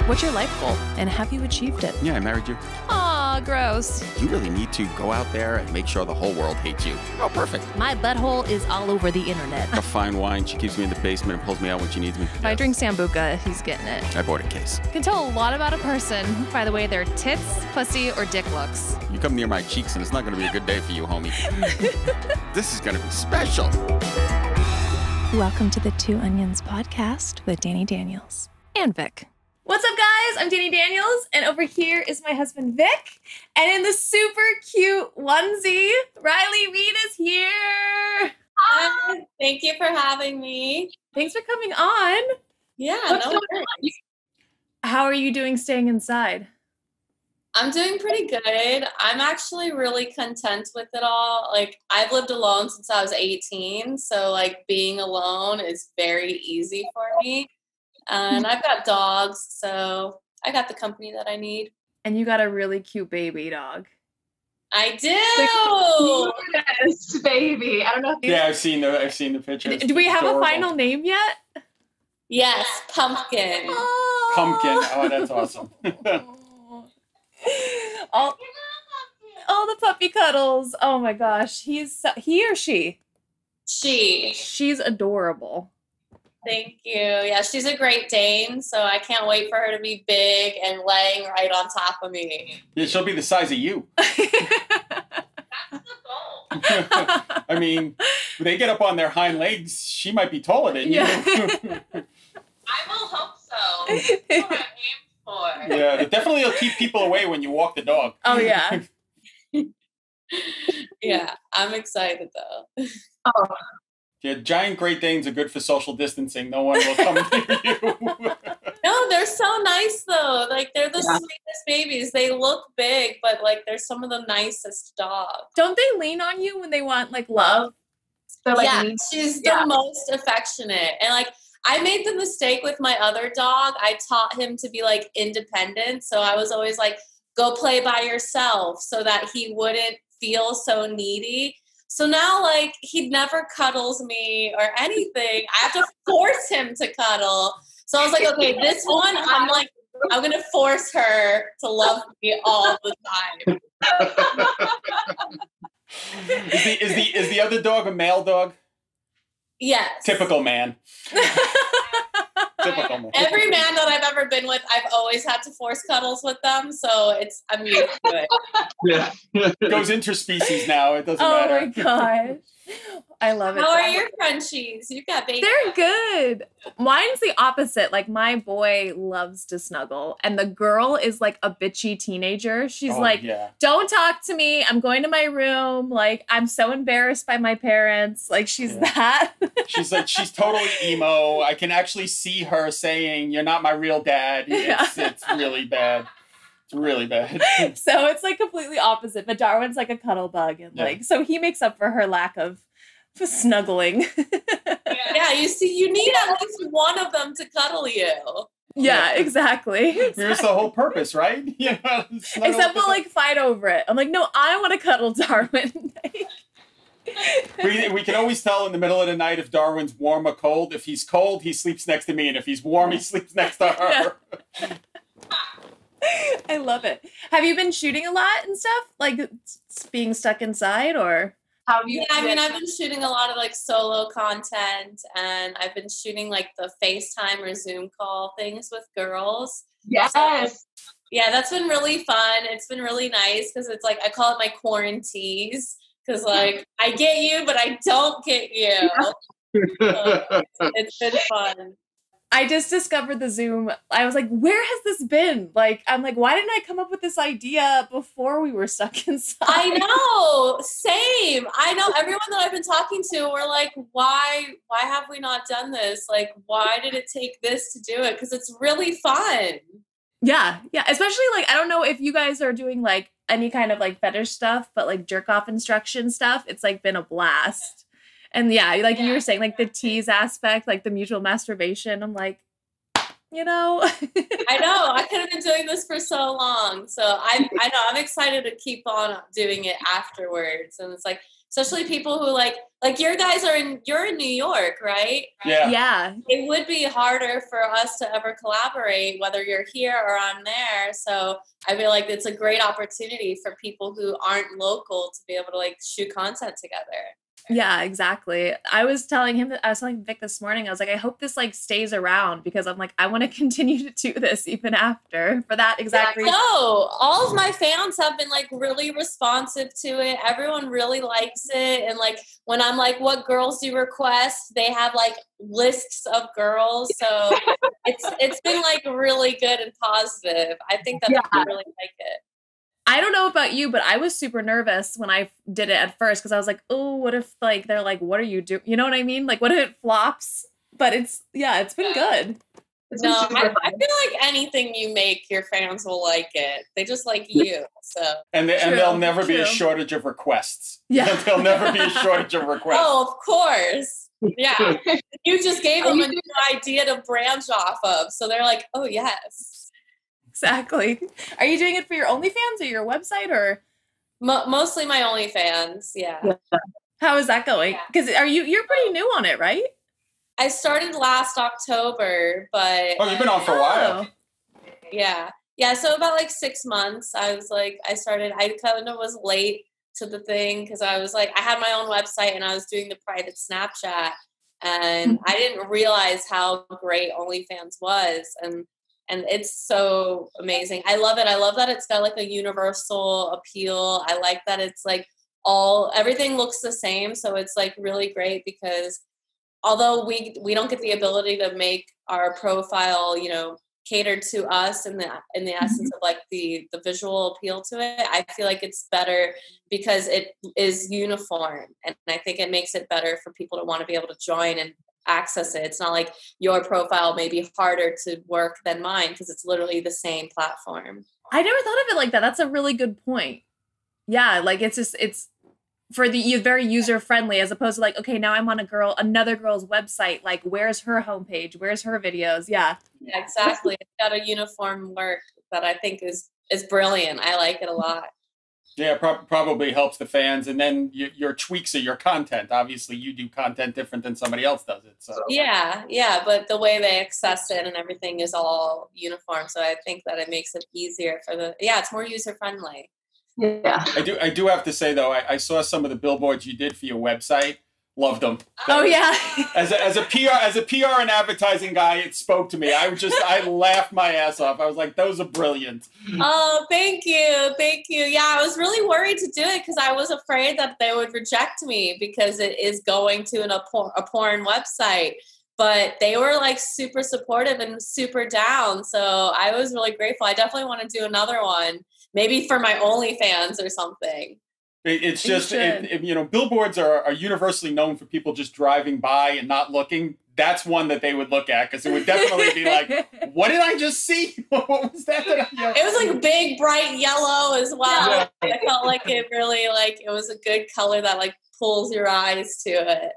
What's your life goal, and have you achieved it? Yeah, I married you. Aw, gross. You really need to go out there and make sure the whole world hates you. Oh, perfect. My butthole is all over the internet. A fine wine. She keeps me in the basement and pulls me out when she needs me. If I drink Sambuca, he's getting it. I bought a case. Can tell a lot about a person by the way their tits, pussy, or dick looks. You come near my cheeks and it's not going to be a good day for you, homie. This is going to be special. Welcome to the Two Onions podcast with Dani Daniels and Vic. What's up, guys? I'm Dani Daniels, and over here is my husband, Vic. And in the super cute onesie, Riley Reid is here. Hi. Thank you for having me. Thanks for coming on. Yeah, no worries. How are you doing staying inside? I'm doing pretty good. I'm actually really content with it all. Like, I've lived alone since I was 18, so like being alone is very easy for me. And I've got dogs, so I got the company that I need. And you got a really cute baby dog. I do. Yes, baby. I don't know. Yeah, I've seen the pictures. Do we have Adorable. a final name yet? Yes, Pumpkin. Oh. Pumpkin. Oh, that's awesome. all the puppy cuddles. Oh my gosh, he or she? She's adorable. Thank you. Yeah, she's a Great Dane, so I can't wait for her to be big and laying right on top of me. Yeah, she'll be the size of you. That's the goal. I mean, when they get up on their hind legs, she might be taller than you. I will hope so. That's what I aim for. Yeah, it definitely will keep people away when you walk the dog. Oh, yeah. Yeah, I'm excited though. Oh, Yeah, giant Great Danes are good for social distancing. No one will come near you. No, they're so nice though. Like, they're the sweetest babies. They look big, but like they're some of the nicest dogs. Don't they lean on you when they want like love? so like Yeah, me. she's the most affectionate. And like, I made the mistake with my other dog. I taught him to be like independent. So I was always like, go play by yourself so that he wouldn't feel so needy. So now, like, he never cuddles me or anything. I have to force him to cuddle. So I was like, okay, this one, I'm going to force her to love me all the time. Is the other dog a male dog? Yes. Typical man. Typical man. Every man that I've ever been with, I've always had to force cuddles with them. So I'm used to it. Yeah. Goes interspecies now. It doesn't Oh matter. my gosh. I love it. How are your Frenchies? You've got baby. They're good. Mine's the opposite. Like, my boy loves to snuggle, and the girl is like a bitchy teenager. She's Yeah. don't talk to me. I'm going to my room. Like, I'm so embarrassed by my parents. Like, she's that. She's totally emo. I can actually see her saying, "You're not my real dad." It's really bad. It's really bad. So it's like completely opposite. But Darwin's like a cuddle bug, and so he makes up for her lack of snuggling. Yeah, you see, you need at least one of them to cuddle you. Yeah, exactly. Here's the whole purpose, right? Yeah. Except we'll like fight over it. I'm like, no, I want to cuddle Darwin. We can always tell in the middle of the night if Darwin's warm or cold. If he's cold, he sleeps next to me, and if he's warm, he sleeps next to her. Yeah. I love it. Have you been shooting a lot and stuff? Like being stuck inside, or? Yeah, I mean, I've been shooting a lot of like solo content, and I've been shooting like the FaceTime or Zoom call things with girls. Yes. So, yeah, that's been really fun. It's been really nice because it's like, I call it my quarantines, because like I get you, but I don't get you. So, it's been fun. I just discovered the Zoom. I was like, where has this been? Like, I'm like, why didn't I come up with this idea before we were stuck inside? I know. Same. I know everyone that I've been talking to were like, why have we not done this? Like, why did it take this to do it? Because it's really fun. Yeah. Especially like, I don't know if you guys are doing like any kind of like fetish stuff, but like jerk off instruction stuff, it's like been a blast. And yeah, like you were saying, like the tease aspect, like the mutual masturbation. I'm like, I know. I could have been doing this for so long. So I know I'm excited to keep on doing it afterwards. And it's like, especially people who like your guys you're in New York, right? Yeah. It would be harder for us to ever collaborate, whether you're here or I'm there. So I feel like it's a great opportunity for people who aren't local to be able to like shoot content together. Yeah, exactly. I was telling Vic this morning, I was like, I hope this like stays around because I'm like, I want to continue to do this even after for that exact reason. No, all of my fans have been like really responsive to it. Everyone really likes it. And like, when I'm like, what girls do you request? They have like lists of girls. So it's been like really good and positive. I think that people really like it. I don't know about you, but I was super nervous when I did it at first because I was like, oh, what if like they're like, what are you doing? You know what I mean? Like, what if it flops? But it's been good. No, I feel like anything you make, your fans will like it. They just like you. So and there'll never be a shortage of requests. Yeah, there'll never be a shortage of requests. Oh, of course. Yeah, you just gave them a new idea to branch off of, so they're like, oh yes. Exactly. Are you doing it for your OnlyFans or your website or? Mostly my OnlyFans. Yeah. How is that going? Because you're pretty new on it, right? I started last October, but you've been on for a while. Yeah. So about like 6 months, I kind of was late to the thing because I was like, I had my own website and I was doing the private Snapchat, and I didn't realize how great OnlyFans was, and it's so amazing. I love it. I love that it's got like a universal appeal. I like that it's like everything looks the same. So it's like really great because although we don't get the ability to make our profile, catered to us in the essence of like the visual appeal to it, I feel like it's better because it is uniform. And I think it makes it better for people to want to be able to join and access it. It's not like your profile may be harder to work than mine because it's literally the same platform. I never thought of it like that. That's a really good point. Yeah, like it's for very user friendly as opposed to like, okay, now I'm on another girl's website. Like, where's her homepage? Where's her videos? Yeah, exactly. It's got a uniform work that I think is brilliant. I like it a lot. Yeah, probably helps the fans, and then your tweaks of your content. Obviously, you do content different than somebody else does it. So yeah, but the way they access it and everything is all uniform. So I think that it makes it easier it's more user friendly. Yeah, I do have to say though, I saw some of the billboards you did for your website. Loved them. Yeah. As a PR and advertising guy, it spoke to me. I laughed my ass off. I was like, those are brilliant. Oh, thank you. Yeah, I was really worried to do it because I was afraid that they would reject me because it is going to a porn website. But they were like super supportive and super down. So I was really grateful. I definitely want to do another one, maybe for my OnlyFans or something. It's just, billboards are universally known for people just driving by and not looking. That's one that they would look at because it would definitely be like, what did I just see? What was that? It was like big, bright yellow as well. Yeah. I felt like it really it was a good color that like pulls your eyes to it.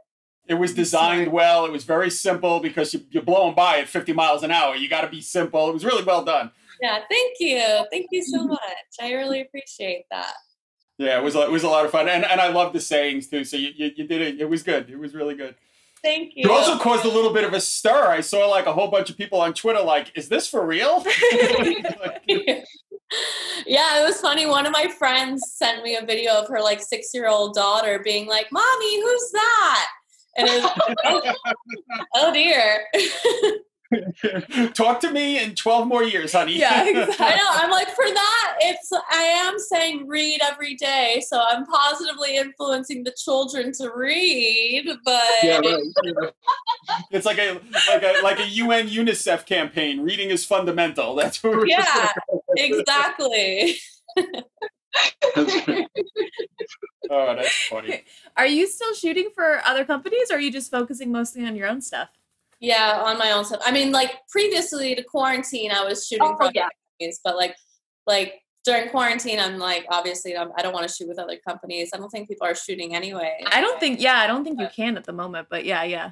It was designed well. It was very simple because you're blowing by at 50 miles an hour. You got to be simple. It was really well done. Yeah, thank you. Thank you so much. I really appreciate that. Yeah, it was a lot of fun, and I love the sayings too. So you did it. It was good. It was really good. Thank you. You also caused a little bit of a stir. I saw like a whole bunch of people on Twitter like, "Is this for real?" Yeah, it was funny. One of my friends sent me a video of her like 6-year-old daughter being like, "Mommy, who's that?" And it was oh dear. Talk to me in 12 more years, honey. Yeah, exactly. I know. I'm like, for that, I am saying read every day, so I'm positively influencing the children to read. But yeah, right. It's like a UN UNICEF campaign. Reading is fundamental. That's what we're exactly. Oh, that's funny. Are you still shooting for other companies, or are you just focusing mostly on your own stuff? Yeah, on my own stuff. I mean, like previously to quarantine, I was shooting for other companies, but like during quarantine, I'm like, obviously, I don't want to shoot with other companies. I don't think people are shooting anyway. I don't think you can at the moment, but yeah.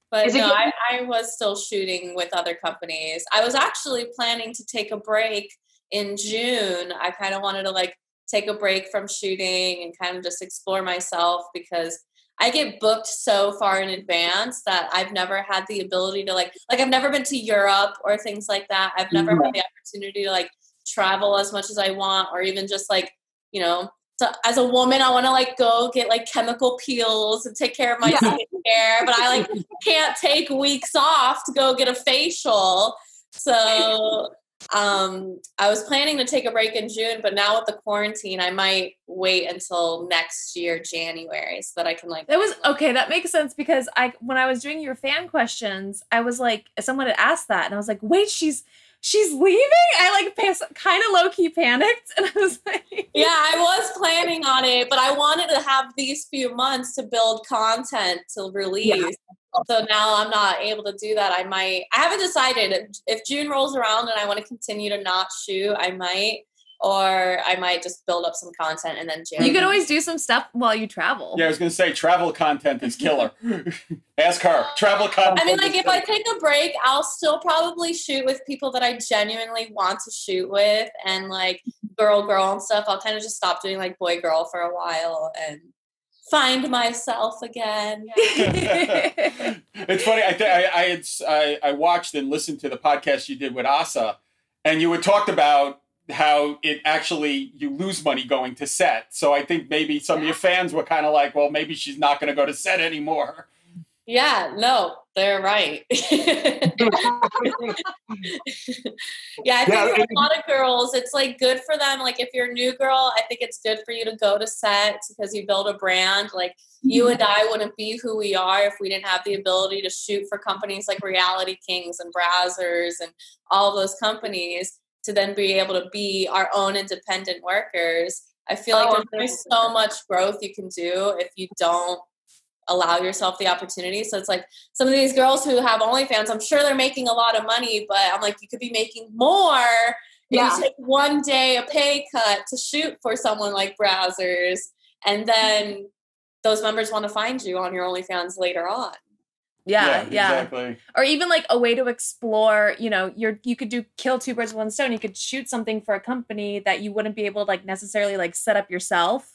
But no, I was still shooting with other companies. I was actually planning to take a break in June. I kind of wanted to like take a break from shooting and kind of just explore myself, because I get booked so far in advance that I've never had the ability to like I've never been to Europe or things like that. I've never had the opportunity to like travel as much as I want, or even just like, you know, so as a woman, I want to like go get like chemical peels and take care of my skincare, but I like can't take weeks off to go get a facial. So I was planning to take a break in June, but now with the quarantine, I might wait until next year, January, so that I can like. That was okay. That makes sense, because when I was doing your fan questions, I was like, someone had asked that, and I was like, wait, she's leaving? I like kind of low key panicked, and I was like, yeah, I was planning on it, but I wanted to have these few months to build content to release. Yeah. So now I'm not able to do that. I haven't decided. If June rolls around and I want to continue to not shoot, I might, or I might just build up some content and then June. You could always do some stuff while you travel. Yeah, I was going to say travel content is killer. Ask her. Travel content. I mean, like if I take a break, I'll still probably shoot with people that I genuinely want to shoot with, and like girl and stuff. I'll kind of just stop doing like boy girl for a while and find myself again. It's funny. I watched and listened to the podcast you did with Asa, and you had talked about how it actually, you lose money going to set. So I think maybe some of your fans were kind of like, well, maybe she's not going to go to set anymore. Yeah, no, they're right. Yeah, I think for a lot of girls, it's like good for them. Like if you're a new girl, I think it's good for you to go to set because you build a brand. Like you and I wouldn't be who we are if we didn't have the ability to shoot for companies like Reality Kings and Brazzers and all those companies, to then be able to be our own independent workers. I feel like there's so much growth you can do if you don't allow yourself the opportunity. So it's like some of these girls who have OnlyFans, I'm sure they're making a lot of money, but I'm like, you could be making more if you take one day a pay cut to shoot for someone like Brazzers, and then those members want to find you on your OnlyFans later on. Yeah, exactly. Or even like a way to explore, you know, you could kill two birds with one stone. You could shoot something for a company that you wouldn't be able to like necessarily like set up yourself.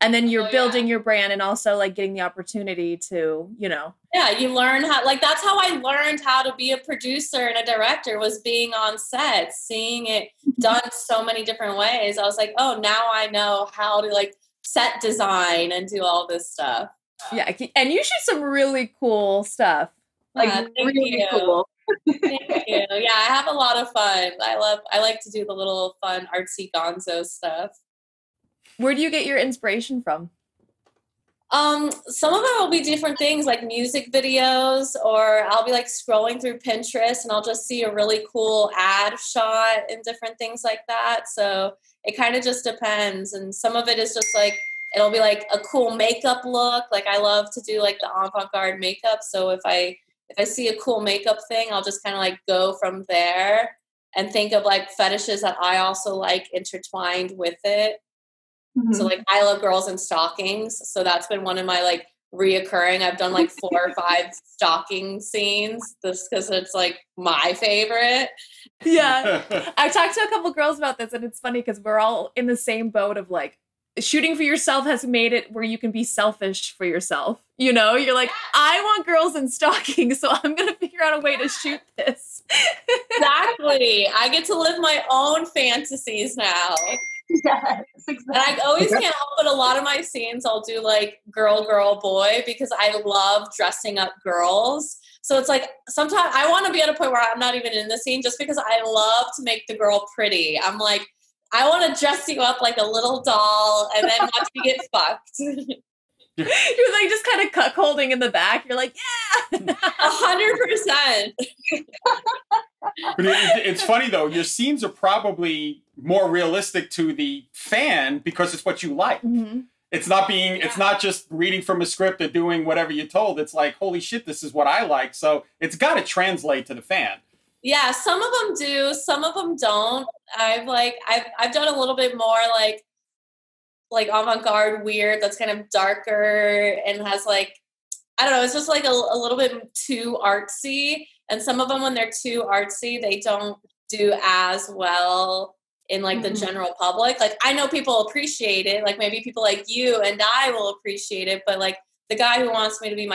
And then you're building your brand and also like getting the opportunity to, you know. Yeah, you learn how, like that's how I learned how to be a producer and a director, was being on set, seeing it done so many different ways. I was like, oh, now I know how to like set design and do all this stuff. Yeah, and you shoot some really cool stuff. Like really cool. Thank you. Yeah, I have a lot of fun. I like to do the little fun artsy gonzo stuff. Where do you get your inspiration from? Some of them will be different things, like music videos, or I'll be like scrolling through Pinterest and I'll just see a really cool ad shot and different things like that. So it kind of just depends. And some of it is just like, it'll be like a cool makeup look. Like I love to do like the avant-garde makeup. So if I see a cool makeup thing, I'll just kind of like go from there and think of like fetishes that I also like intertwined with it. Mm-hmm. So like I love girls in stockings. So that's been one of my like reoccurring. I've done like 4 or 5 stocking scenes just because it's like my favorite. Yeah. I've talked to a couple girls about this, and it's funny because we're all in the same boat of like, shooting for yourself has made it where you can be selfish for yourself. You know, you're like, I want girls in stockings, so I'm going to figure out a way to shoot this. Exactly. I get to live my own fantasies now. Yes, exactly. And I always can't help it. A lot of my scenes, I'll do like girl, boy, because I love dressing up girls. So it's like sometimes I want to be at a point where I'm not even in the scene just because I love to make the girl pretty. I'm like, I want to dress you up like a little doll and then watch you get fucked. You're like just kind of cuckolding in the back. You're like, yeah, 100%. But it's funny though. Your scenes are probably more realistic to the fan because it's what you like. Mm-hmm. It's not just reading from a script or doing whatever you're told. It's like, holy shit, this is what I like. So it's got to translate to the fan. Yeah, some of them do, some of them don't. I've done a little bit more like avant-garde weird that's kind of darker and has like, I don't know, it's just like a little bit too artsy. And some of them, when they're too artsy, they don't do as well in like the general public. Like I know people appreciate it. Like maybe people like you and I will appreciate it, but like the guy who wants me to be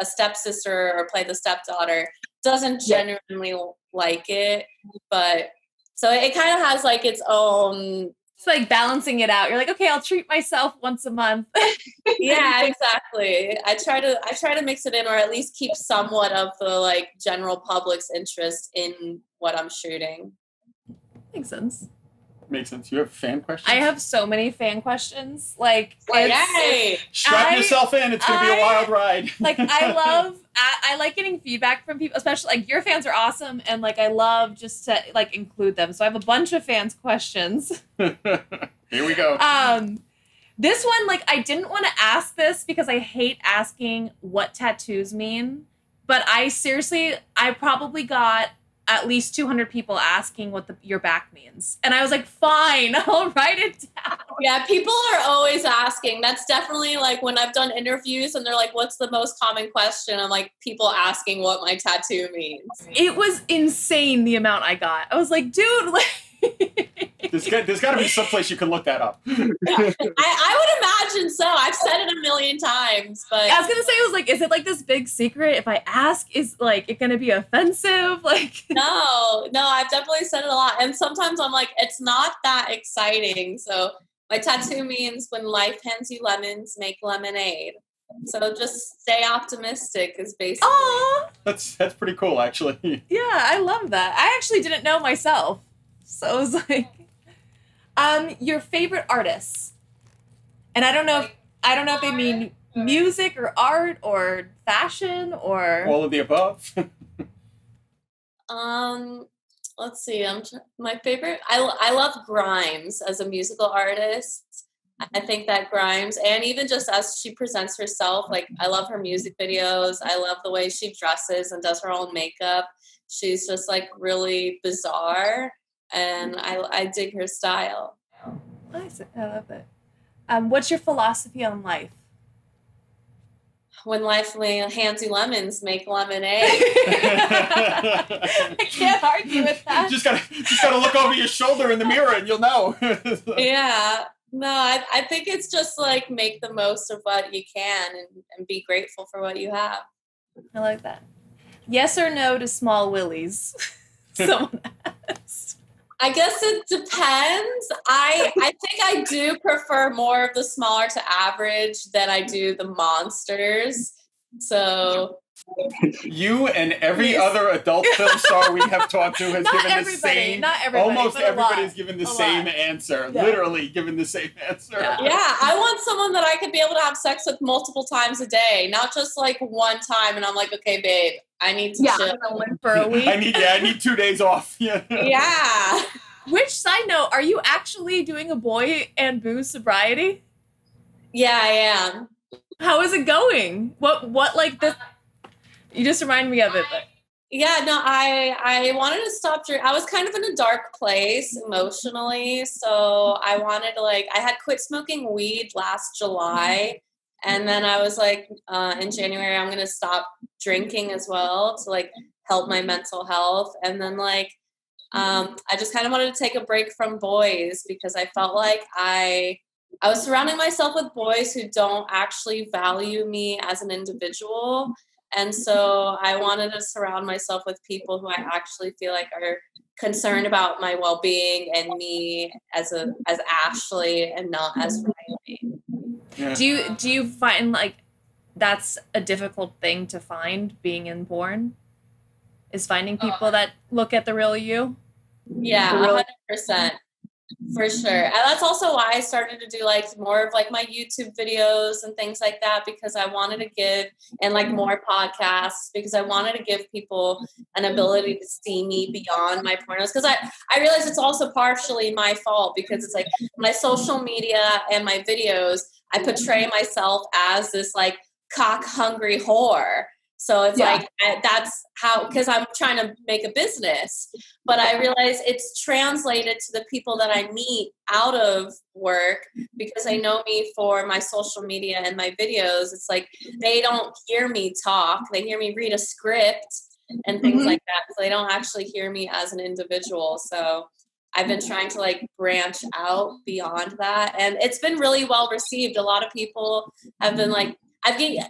a stepsister or play the stepdaughter doesn't genuinely like it. But so it kind of has like its own. It's like balancing it out. You're like, okay, I'll treat myself once a month. Yeah, exactly. I try to mix it in, or at least keep somewhat of the like general public's interest in what I'm shooting. Makes sense. Makes sense. You have fan questions? I have so many fan questions. Like, yay! Strap yourself in. It's going to be a wild ride. Like, I like getting feedback from people, especially like your fans are awesome. And like, I love just to like include them. So I have a bunch of fans questions. Here we go. This one, like, I didn't want to ask this because I hate asking what tattoos mean. But I probably got at least 200 people asking what your back means. And I was like, fine, I'll write it down. Yeah, people are always asking. That's definitely like when I've done interviews and they're like, what's the most common question? I'm like, people asking what my tattoo means. It was insane the amount I got. I was like, dude, like... There's got to be some place you can look that up. I would imagine so. I've said it a million times, but I was gonna say, it was like, is it like this big secret? If I ask, is like it gonna be offensive? Like, no, I've definitely said it a lot, and sometimes I'm like, it's not that exciting. So my tattoo means when life hands you lemons, make lemonade. So just stay optimistic is basically. Aww. That's pretty cool, actually. Yeah, I love that. I actually didn't know myself, so it was like. Your favorite artists, and I don't know if they mean music or art or fashion or all of the above. Let's see. My favorite. I love Grimes as a musical artist. I think that Grimes, and even just as she presents herself, like I love her music videos. I love the way she dresses and does her own makeup. She's just like really bizarre. And I dig her style. Nice. I love that. What's your philosophy on life? When life hands you lemons, make lemonade. I can't argue with that. Just gotta look over your shoulder in the mirror and you'll know. Yeah. No, I think it's just like make the most of what you can and be grateful for what you have. I like that. Yes or no to small willies? Someone asked. I guess it depends. I think I do prefer more of the smaller to average than I do the monsters. So you and every other adult film star we have talked to has given the same. Not everybody. Almost everybody's given the same answer. Yeah. Literally given the same answer. Yeah, I want someone that I could be able to have sex with multiple times a day, not just like one time. And I'm like, okay, babe, I need to chill for a week. I need 2 days off. Yeah. Which, side note, are you actually doing a boy and booze sobriety? Yeah, I am. How is it going? What like this? You just remind me of it. But. Yeah, no, I wanted to stop drinking. I was kind of in a dark place emotionally, so I wanted to I had quit smoking weed last July, and then I was like, in January, I'm going to stop drinking as well to help my mental health. And then I just kind of wanted to take a break from boys because I felt like I was surrounding myself with boys who don't actually value me as an individual. And so I wanted to surround myself with people who I actually feel like are concerned about my well-being and me as Ashley and not as Riley. Yeah. Do you find that's a difficult thing to find being inborn? Is finding people that look at the real you? Yeah, 100%. For sure. And that's also why I started to do more of my YouTube videos and things like that, because I wanted to give, and more podcasts, because I wanted to give people an ability to see me beyond my pornos. Because I realize it's also partially my fault, because it's my social media and my videos, I portray myself as this cock hungry whore. So it's that's how, because I'm trying to make a business, but I realize it's translated to the people that I meet out of work, because they know me for my social media and my videos. It's they don't hear me talk. They hear me read a script and things like that. So they don't actually hear me as an individual. So I've been trying to like branch out beyond that. And it's been really well received. A lot of people have been like,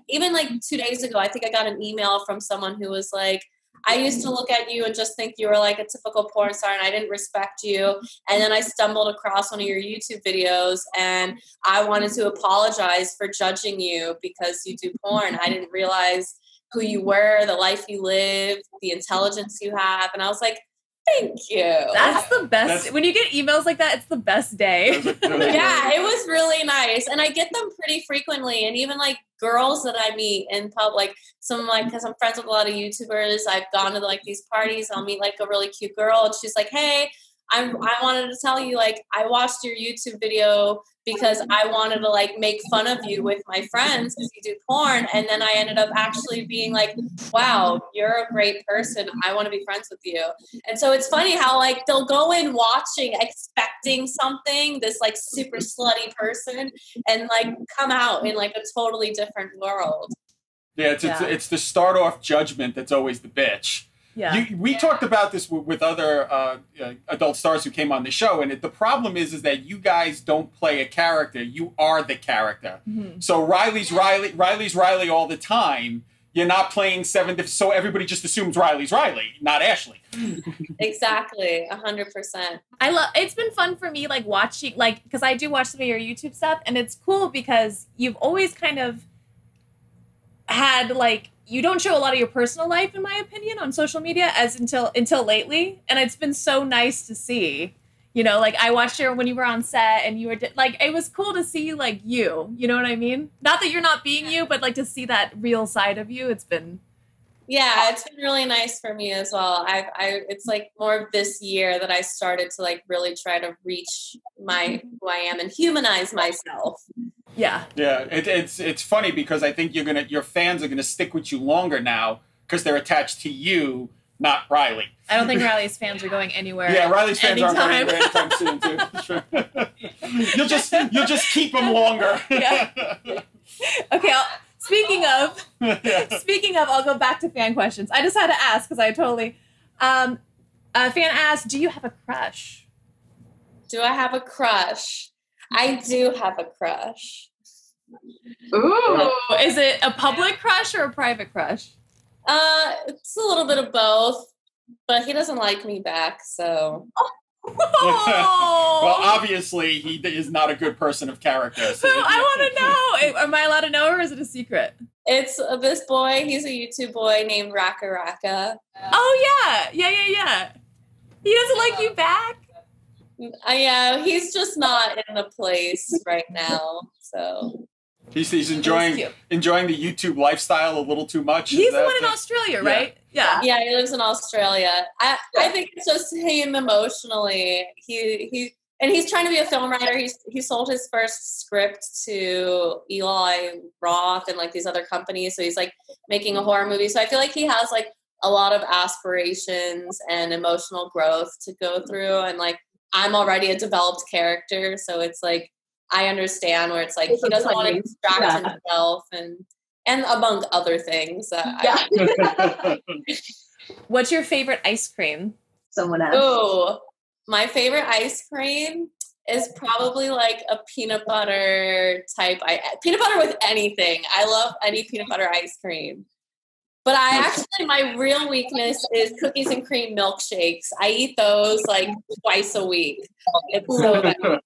even like 2 days ago, I think I got an email from someone who was like, I used to look at you and just think you were like a typical porn star and I didn't respect you. And then I stumbled across one of your YouTube videos and I wanted to apologize for judging you because you do porn. I didn't realize who you were, the life you live, the intelligence you have. And I was like, thank you. That's the best. When you get emails like that, it's the best day. Yeah, it was really nice. And I get them pretty frequently. And even like girls that I meet in public, some like, because I'm friends with a lot of YouTubers, I've gone to like these parties, I'll meet like a really cute girl and she's like, hey, I wanted to tell you, like, I watched your YouTube video because I wanted to like make fun of you with my friends because you do porn. And then I ended up actually being like, wow, you're a great person. I want to be friends with you. And so it's funny how like they'll go in watching, expecting something, this like super slutty person, and like come out in like a totally different world. Yeah, it's the start off judgment that's always the bitch. Yeah. We talked about this with other adult stars who came on the show, and the problem is that you guys don't play a character. You are the character. Mm-hmm. So Riley's Riley all the time. You're not playing so everybody just assumes Riley's Riley, not Ashley. Exactly, 100%. It's been fun for me, like watching, like, because I do watch some of your YouTube stuff, and it's cool because you've always kind of had like, you don't show a lot of your personal life, in my opinion, on social media until lately. And it's been so nice to see, you know, like I watched you when you were on set and you were like, it was cool to see like you know what I mean? Not that you're not being you, but like to see that real side of you. It's been really nice for me as well. It's like more of this year that I started to like really try to reach who I am and humanize myself. Yeah. Yeah. It's funny because I think your fans are gonna stick with you longer now because they're attached to you, not Riley. I don't think Riley's fans are going anywhere. Yeah, Riley's fans aren't going anywhere anytime soon too. Sure. You'll just keep them longer. Yeah. Okay. Speaking of, I'll go back to fan questions. I just had to ask because I totally. A fan asked, "Do you have a crush?" Do I have a crush? I do have a crush. Ooh. Is it a public crush or a private crush? It's a little bit of both, but he doesn't like me back, so. Well, obviously, he is not a good person of character. So I want to know. Am I allowed to know, or is it a secret? It's this boy. He's a YouTube boy named Raka Raka. Oh, yeah. He doesn't like you back? Yeah, he's just not in the place right now, so. He's enjoying the YouTube lifestyle a little too much. He's the one in Australia, right? Yeah, he lives in Australia. I think it's just him emotionally. He's trying to be a film writer. He sold his first script to Eli Roth and like these other companies. So he's like making a horror movie. So I feel like he has like a lot of aspirations and emotional growth to go through. And like I'm already a developed character, so it's like I understand where it's like he doesn't want to distract himself and among other things. What's your favorite ice cream? Someone else. Oh, my favorite ice cream is probably like a peanut butter type. Peanut butter with anything. I love any peanut butter ice cream. But my real weakness is cookies and cream milkshakes. I eat those like twice a week. It's so good.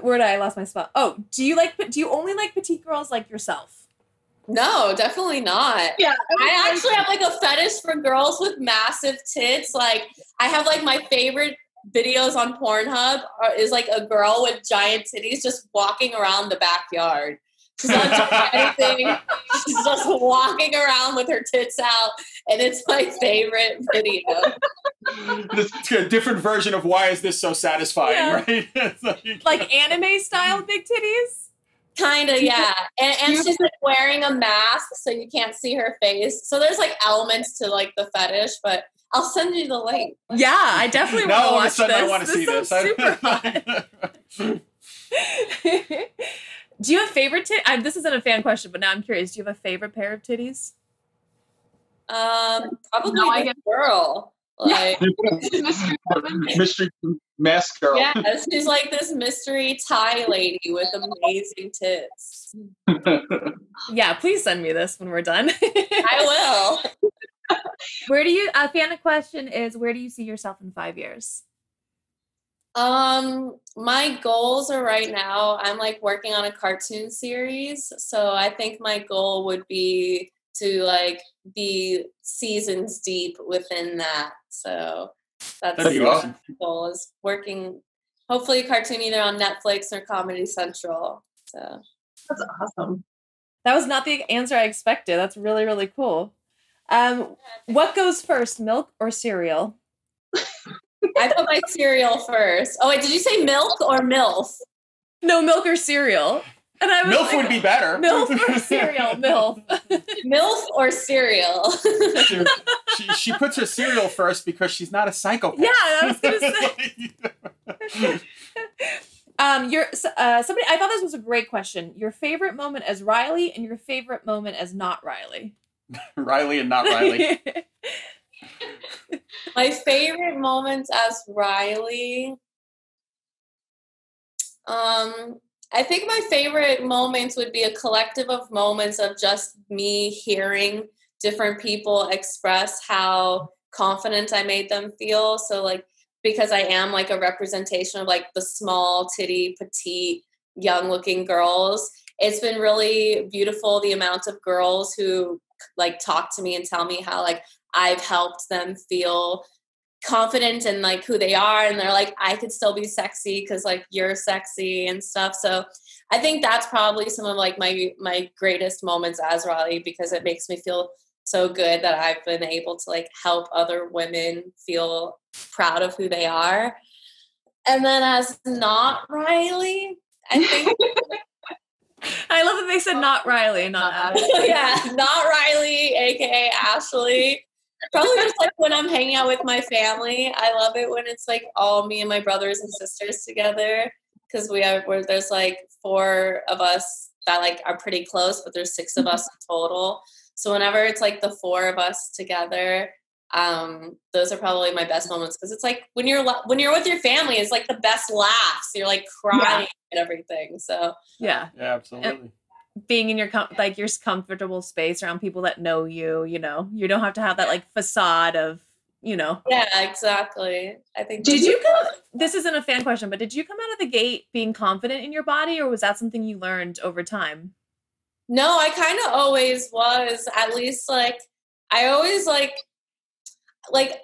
Where did I lost my spot? Oh, do you only like petite girls like yourself? No, definitely not. Yeah, I actually have like a fetish for girls with massive tits. Like I have like my favorite videos on Pornhub is like a girl with giant titties just walking around the backyard. She's not doing anything. She's just walking around with her tits out, and it's my favorite video. It's a different version of why is this so satisfying, right? Like anime style big titties? Kind of, yeah. And she's like wearing a mask, so you can't see her face. So there's like elements to like the fetish, but I'll send you the link. Yeah, I definitely want to watch this. I want to see this. Super hot. Do you have favorite titties? This isn't a fan question, but now I'm curious. Do you have a favorite pair of titties? Probably this girl. Like, mystery mask girl. yeah, she's like this mystery Thai lady with amazing tits. Yeah, please send me this when we're done. I will. Where do you, a fan question is, where do you see yourself in 5 years? My goals are right now, I'm like working on a cartoon series. So I think my goal would be to like be seasons deep within that. So That'd be awesome. my goal is working, hopefully a cartoon either on Netflix or Comedy Central. So That's awesome. That was not the answer I expected. That's really, really cool. What goes first, milk or cereal? I put my cereal first. Oh wait, did you say milk or MILF? No, milk or cereal. And I was MILF would be better. MILF or cereal? MILF. MILF or cereal? she puts her cereal first because she's not a psychopath. Yeah, I was gonna say. Somebody. I thought this was a great question. Your favorite moment as Riley and your favorite moment as not Riley. Riley and not Riley. My favorite moments as Riley. I think my favorite moments would be a collective of moments of just me hearing different people express how confident I made them feel. So like, because I am like a representation of like the small, titty, petite, young looking girls, it's been really beautiful. The amount of girls who like talk to me and tell me how like I've helped them feel confident in like who they are, and they're like, I could still be sexy because like you're sexy and stuff. So I think that's probably some of like my greatest moments as Riley, because it makes me feel so good that I've been able to like help other women feel proud of who they are. And then as not Riley, I think I love that they said not Riley, not Ashley. yeah, not Riley, aka Ashley. Probably just like when I'm hanging out with my family. I love it when it's like all me and my brothers and sisters together, because there's like 4 of us that like are pretty close, but there's 6 of us in total. So whenever it's like the 4 of us together, those are probably my best moments, because it's like when you're with your family, it's like the best laughs. You're like crying and everything. So yeah, absolutely. Being in your your comfortable space around people that know you, you don't have to have that like facade of, Yeah, exactly. I think. This isn't a fan question, but did you come out of the gate being confident in your body, or was that something you learned over time? No, I kind of always was. At least like I always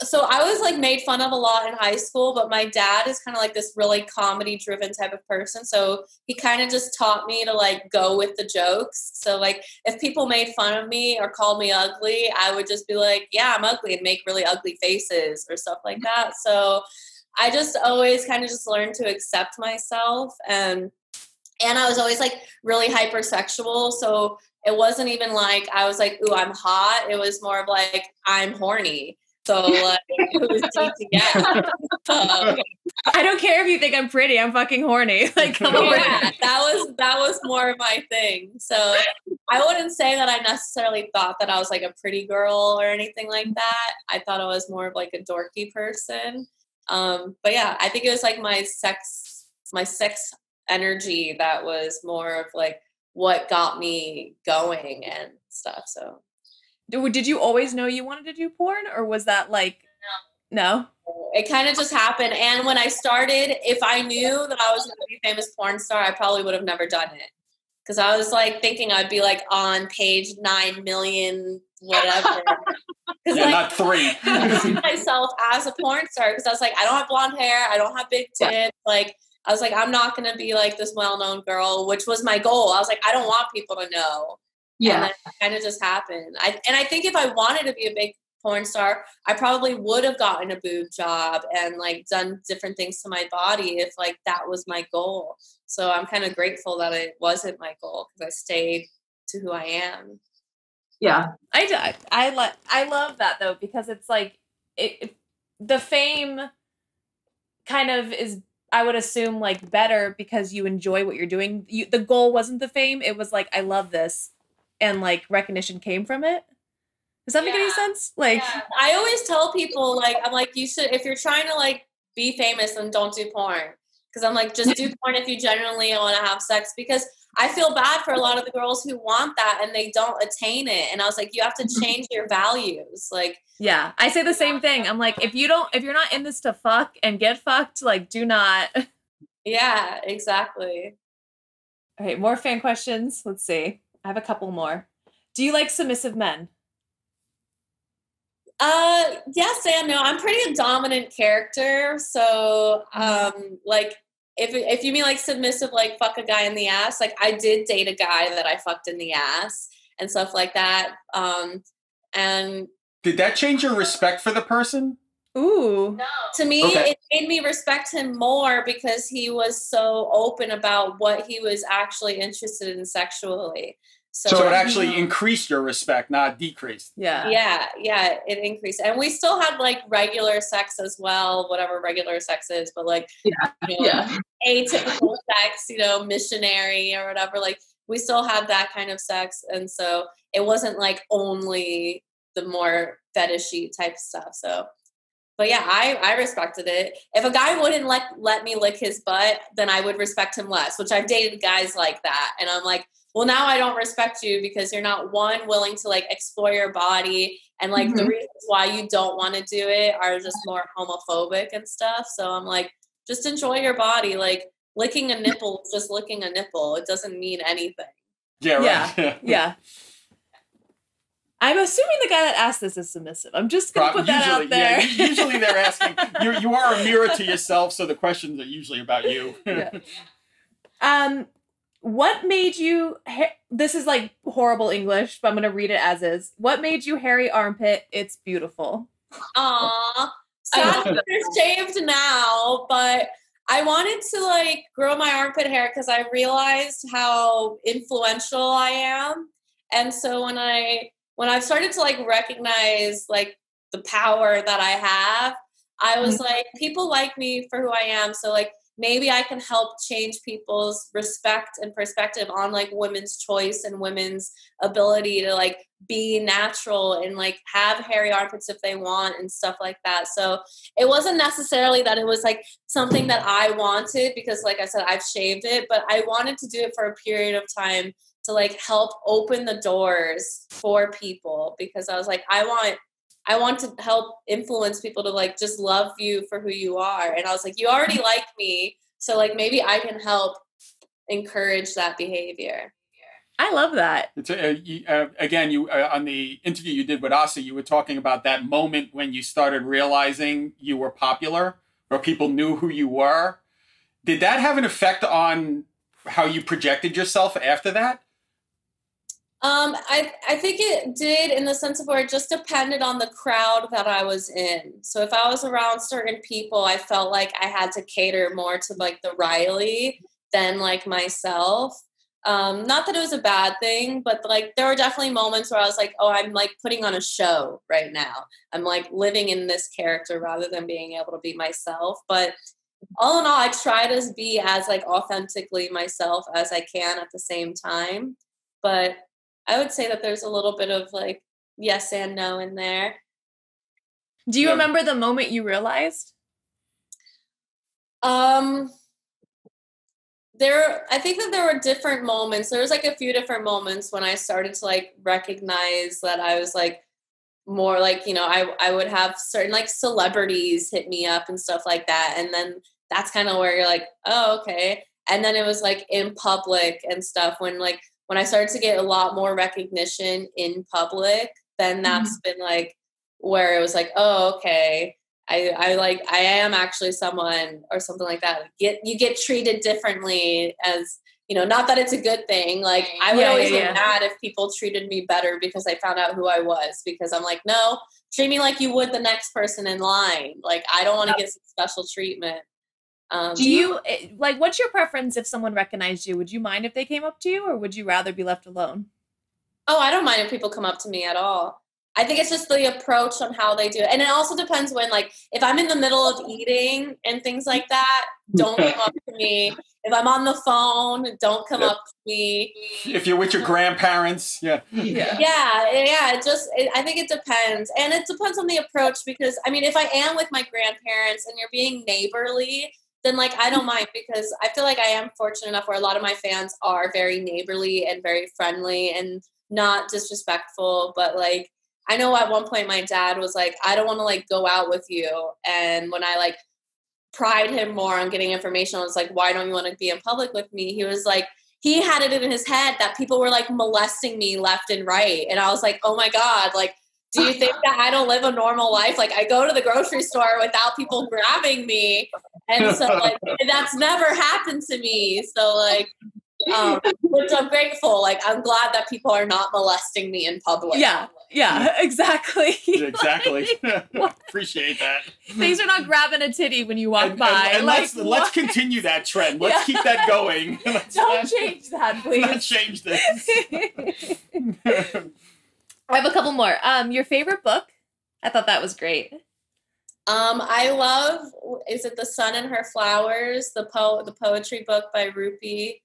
so I was like made fun of a lot in high school, but my dad is kind of like this really comedy driven type of person. So he kind of just taught me to like go with the jokes. So like if people made fun of me or called me ugly, I would just be like, yeah, I'm ugly, and make really ugly faces or stuff like that. So I just always kind of just learned to accept myself. And I was always like really hypersexual. So it wasn't even like I was like, ooh, I'm hot. It was more of like, I'm horny. So like, who's D to get? I don't care if you think I'm pretty. I'm fucking horny. Like, come on. Yeah, that was more of my thing. So I wouldn't say that I necessarily thought that I was like a pretty girl or anything like that. I thought I was more of like a dorky person. But yeah, I think it was like my sex energy that was more of like what got me going and stuff. So did you always know you wanted to do porn, or was that like no? It kind of just happened. And when I started, if I knew that I was going to be a famous porn star, I probably would have never done it, because I was like thinking I'd be like on page 9 million whatever. Yeah, like, not 3. I see myself as a porn star, because I was like, I don't have blonde hair, I don't have big tits, like I was like, I'm not going to be like this well-known girl, which was my goal. I was like, I don't want people to know. Yeah. And that kind of just happened. I think if I wanted to be a big porn star, I probably would have gotten a boob job and like done different things to my body if like that was my goal. So I'm kind of grateful that it wasn't my goal, because I stayed to who I am. Yeah. I love that though, because it's like the fame kind of is, I would assume, like better because you enjoy what you're doing. The goal wasn't the fame. It was like, I love this. And like recognition came from it. Does that make any sense? Like, I always tell people, like, I'm like, you should, if you're trying to like be famous, then don't do porn. Because I'm like, just do porn if you genuinely want to have sex. Because I feel bad for a lot of the girls who want that and they don't attain it. And I was like, you have to change your values. Like, yeah, I say the same thing. I'm like, if you're not in this to fuck and get fucked, like, do not. Yeah, exactly. All right, more fan questions. Let's see. I have a couple more. Do you like submissive men? Yes and no. I'm pretty a dominant character. So, like, if you mean like submissive, like fuck a guy in the ass, like I did date a guy that I fucked in the ass and stuff like that. And did that change your respect for the person? Ooh. No. To me, it made me respect him more because he was so open about what he was actually interested in sexually. So it actually increased your respect, not decreased. Yeah, it increased. And we still had like regular sex as well, whatever regular sex is, but like atypical sex, missionary or whatever. Like we still had that kind of sex. And so it wasn't like only the more fetishy type stuff. So, but yeah, I respected it. If a guy wouldn't let me lick his butt, then I would respect him less, which I've dated guys like that. And I'm like, well, now I don't respect you because you're not, one, willing to like explore your body, and like the reasons why you don't want to do it are just more homophobic and stuff. So I'm like, just enjoy your body. Like licking a nipple is just licking a nipple. It doesn't mean anything. Yeah, right. Yeah. I'm assuming the guy that asked this is submissive. I'm just going to put that out there. Yeah, usually they're asking, you are a mirror to yourself, so the questions are usually about you. What made you, this is like horrible English, but I'm going to read it as is. What made you hairy armpit? It's beautiful. Aww. Sadly, they're shaved now, but I wanted to like grow my armpit hair because I realized how influential I am. And so when I've started to like recognize like the power that I have, I was like, people like me for who I am. So like, maybe I can help change people's respect and perspective on like women's choice and women's ability to like be natural and like have hairy armpits if they want and stuff like that. So it wasn't necessarily that it was like something that I wanted because like I said, I've shaved it, but I wanted to do it for a period of time to like help open the doors for people because I was like, I want to help influence people to like just love you for who you are. And I was like, you already like me. So like maybe I can help encourage that behavior. I love that. It's again, you on the interview you did with Asa, you were talking about that moment when you started realizing you were popular or people knew who you were. Did that have an effect on how you projected yourself after that? I think it did in the sense of where it just depended on the crowd that I was in. So if I was around certain people, I felt like I had to cater more to like the Riley than like myself. Not that it was a bad thing, but like there were definitely moments where I was like, oh, I'm like putting on a show right now. I'm like living in this character rather than being able to be myself. But all in all, I try to be as like authentically myself as I can at the same time. But I would say that there's a little bit of like yes and no in there. Do you remember the moment you realized? I think that there were different moments. There was like a few different moments when I started to like recognize that I was like more like, I would have certain like celebrities hit me up and stuff like that. And then that's kind of where you're like, oh, okay. And then it was like in public and stuff when I started to get a lot more recognition in public, then that's been like where it was like, oh, okay. I am actually someone or something like that. You get treated differently as, not that it's a good thing. Like I would always get mad if people treated me better because I found out who I was, because I'm like, no, treat me like you would the next person in line. Like, I don't want to get some special treatment. Do you like, what's your preference if someone recognized you? Would you mind if they came up to you or would you rather be left alone? Oh, I don't mind if people come up to me at all. I think it's just the approach on how they do it. And it also depends when, like, if I'm in the middle of eating and things like that, don't come up to me. If I'm on the phone, don't come up to me. If you're with your grandparents, Yeah. I think it depends. And it depends on the approach because, I mean, if I am with my grandparents and you're being neighborly, then, like, I don't mind because I feel like I am fortunate enough where a lot of my fans are very neighborly and very friendly and not disrespectful, but, like, I know at one point my dad was like, I don't want to, like, go out with you. And when I, like, pried him more on getting information, I was like, why don't you want to be in public with me? He was like, he had it in his head that people were, like, molesting me left and right. And I was like, oh my God, like, do you think that I don't live a normal life? Like, I go to the grocery store without people grabbing me. And so, like, that's never happened to me. So, like, which I'm grateful. Like, I'm glad that people are not molesting me in public. Yeah, exactly. Exactly. Appreciate that. Things are not grabbing a titty when you walk by. And like, let's continue that trend. Let's keep that going. Don't change that, please. Not change this. I have a couple more. Your favorite book? I thought that was great. I love, is it The Sun and Her Flowers, the poetry book by Rupi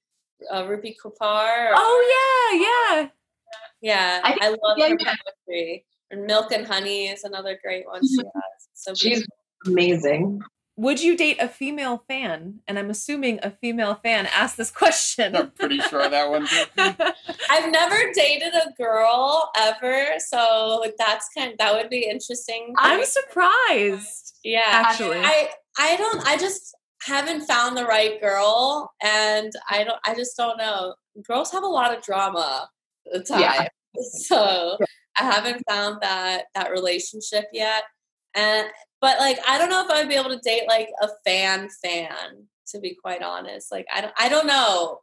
Kapoor? Oh, yeah. Yeah, I love her poetry. And Milk and Honey is another great one she has. So she's amazing. Would you date a female fan? And I'm assuming a female fan asked this question. I'm pretty sure that one did. I've never dated a girl ever, so that would be interesting. I'm surprised. Yeah, actually, I just haven't found the right girl, and I just don't know. Girls have a lot of drama at the time, so I haven't found that relationship yet. But, like, I don't know if I would be able to date, like, a fan, to be quite honest. Like, I don't know.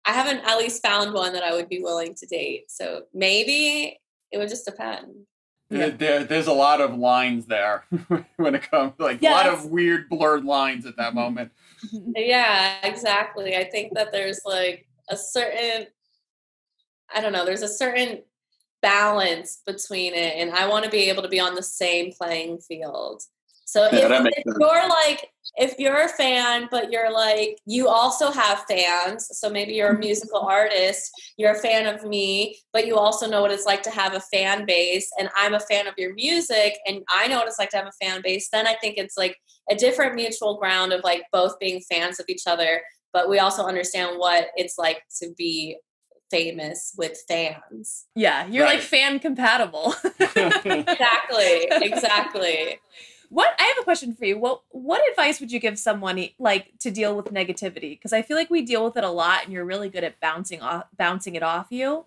I haven't at least found one that I would be willing to date. So maybe it would just depend. Yeah. There's a lot of lines there when it comes, like, a lot of weird blurred lines at that moment. Yeah, exactly. I think that there's, like, a certain, I don't know, there's a certain balance between it, and I want to be able to be on the same playing field. So if you're a fan, but you're like, you also have fans, so maybe you're a musical artist, you're a fan of me, but you also know what it's like to have a fan base, and I'm a fan of your music, and I know what it's like to have a fan base, then I think it's like a different mutual ground of, like, both being fans of each other, but we also understand what it's like to be famous with fans. Yeah, you're like fan compatible. Exactly. I have a question for you. What advice would you give someone, like, to deal with negativity? Because I feel like we deal with it a lot, and you're really good at bouncing it off you.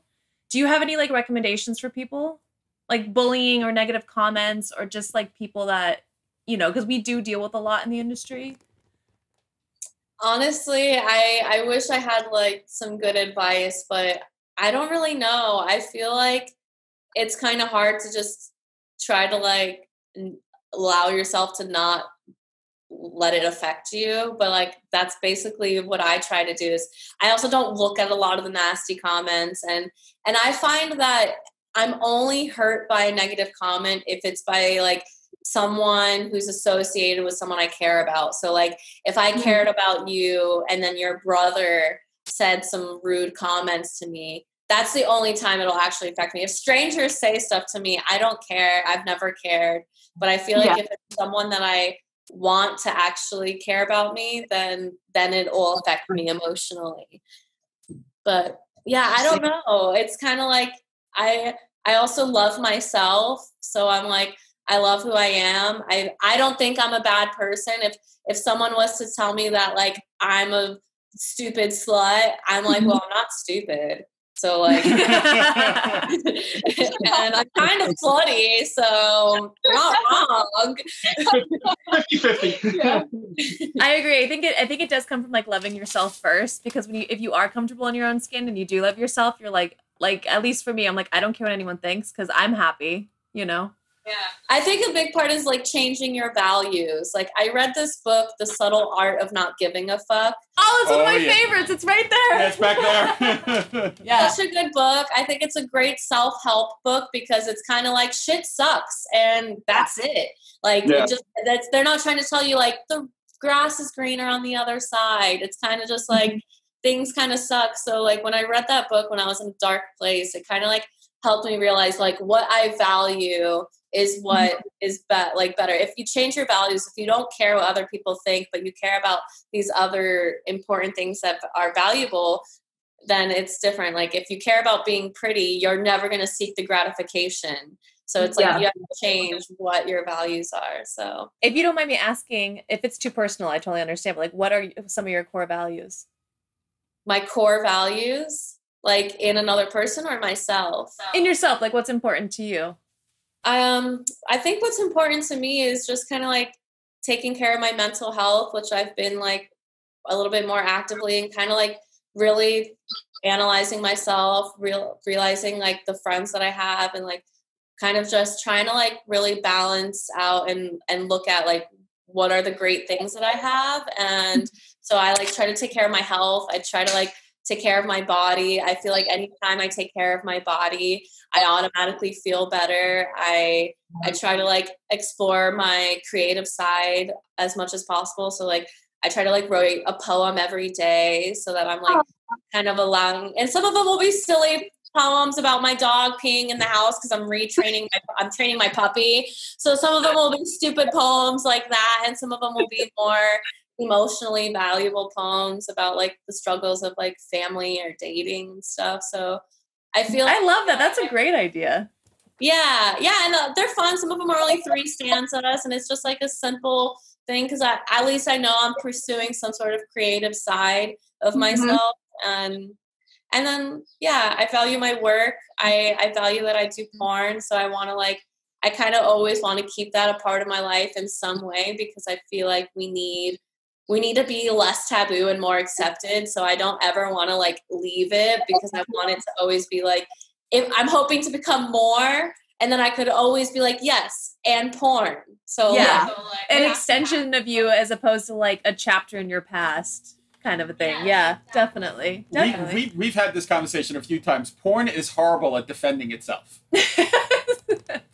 Do you have any, like, recommendations for people, like bullying or negative comments, or just, like, people that, you know, because we do deal with a lot in the industry? Honestly, I wish I had, like, some good advice, but I don't really know. I feel like it's kind of hard to just try to, like, allow yourself to not let it affect you. But, like, that's basically what I try to do. Is I also don't look at a lot of the nasty comments, and I find that I'm only hurt by a negative comment if it's by, like, someone who's associated with someone I care about. So, like, if I cared about you and then your brother said some rude comments to me, that's the only time it'll actually affect me. If strangers say stuff to me, I don't care. I've never cared. But I feel like if it's someone that I want to actually care about me, then it will affect me emotionally. But yeah, I don't know. It's kind of like I also love myself. So I'm like, I love who I am. I don't think I'm a bad person. If someone was to tell me that, like, I'm a stupid slut, I'm like, well, I'm not stupid. So, like, and I'm kind of slutty, so not wrong. 50-50. Yeah. I agree. I think it does come from, like, loving yourself first, because if you are comfortable in your own skin and you do love yourself, you're like, at least for me, I'm like, I don't care what anyone thinks because I'm happy, you know? Yeah. I think a big part is like changing your values. Like I read this book, The Subtle Art of Not Giving a Fuck. Oh, it's one of my favorites. It's right there. Yeah, it's back there. Yeah. Such a good book. I think it's a great self-help book because it's kind of like shit sucks and that's it. Like it just they're not trying to tell you like the grass is greener on the other side. It's kind of just like things kind of suck. So like when I read that book when I was in a dark place, it kind of like helped me realize like what I value is what is better. If you change your values, if you don't care what other people think, but you care about these other important things that are valuable, then it's different. Like if you care about being pretty, you're never going to seek the gratification. So it's like you have to change what your values are. So if you don't mind me asking, if it's too personal, I totally understand. But like, what are some of your core values? My core values, like in another person or myself? In yourself, like what's important to you? I think what's important to me is just kind of like taking care of my mental health, which I've been like a little bit more actively and kind of like really analyzing myself, realizing like the friends that I have and like kind of just trying to like really balance out and look at like what are the great things that I have. And so I like try to take care of my health. I try to like take care of my body. I feel like anytime I take care of my body, I automatically feel better. I try to like explore my creative side as much as possible. So like I try to like write a poem every day so that I'm like kind of allowing, and some of them will be silly poems about my dog peeing in the house because I'm training my puppy. So some of them will be stupid poems like that, and some of them will be more emotionally valuable poems about like the struggles of like family or dating and stuff. So I feel I love that. That's a great idea. Yeah, and they're fun. Some of them are only 3 stanzas, and it's just like a simple thing because at least I know I'm pursuing some sort of creative side of myself, and then I value my work. I value that I do porn, so I want to like I kind of always want to keep that a part of my life in some way because I feel like we need to be less taboo and more accepted. So I don't ever want to like leave it because I want it to always be like, if I'm hoping to become more, and then I could always be like, yes, and porn. So an extension of you as opposed to like a chapter in your past kind of a thing. Yeah, definitely. We've had this conversation a few times. Porn is horrible at defending itself.